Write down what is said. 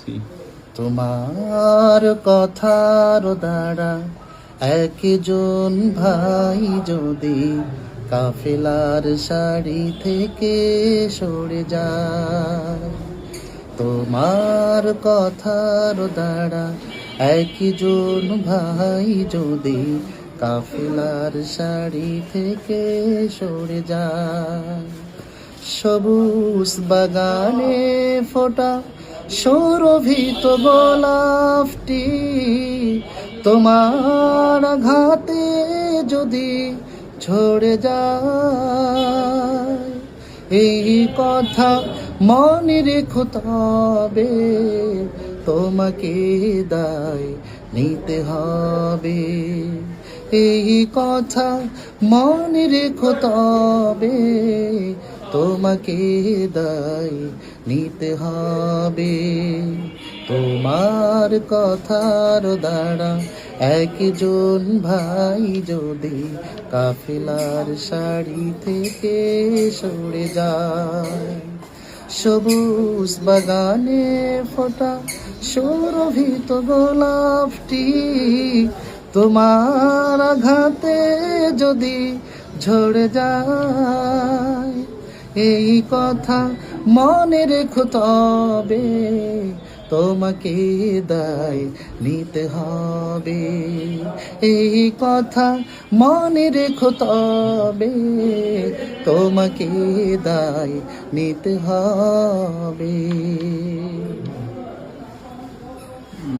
জি। তোমার কথার দ্বারা একজন ভাই যদি কাফেলার সারি থেকে সরে যায়, তোমার কথার দ্বারা একজন ভাই যদি কাফেলার সারি থেকে সরে যায়, সবুজ বাগানে ফোটা সুরভিত গোলাপটি তোমার আঘাতে যদি ঝরে যায়, এই কথা মনে রেখো, তবে তোমাকে দায় নিতে হবে। এই কথা মনে রেখো, তবে তোমাকে দায় নিতে হবে। তোমার কথার দ্বারা একজন ভাই যদি কাফেলার সারি থেকে সরে যায়, সবুজ বাগানে ফোটা সুরভিত গোলাপটি তোমার আঘাতে যদি ঝরে যায়, এই কথা মনে রেখো, তবে তোমাকে দায় নিতে হবে। এই কথা মনে রেখো, তবে তোমাকে দায় নিতে হবে।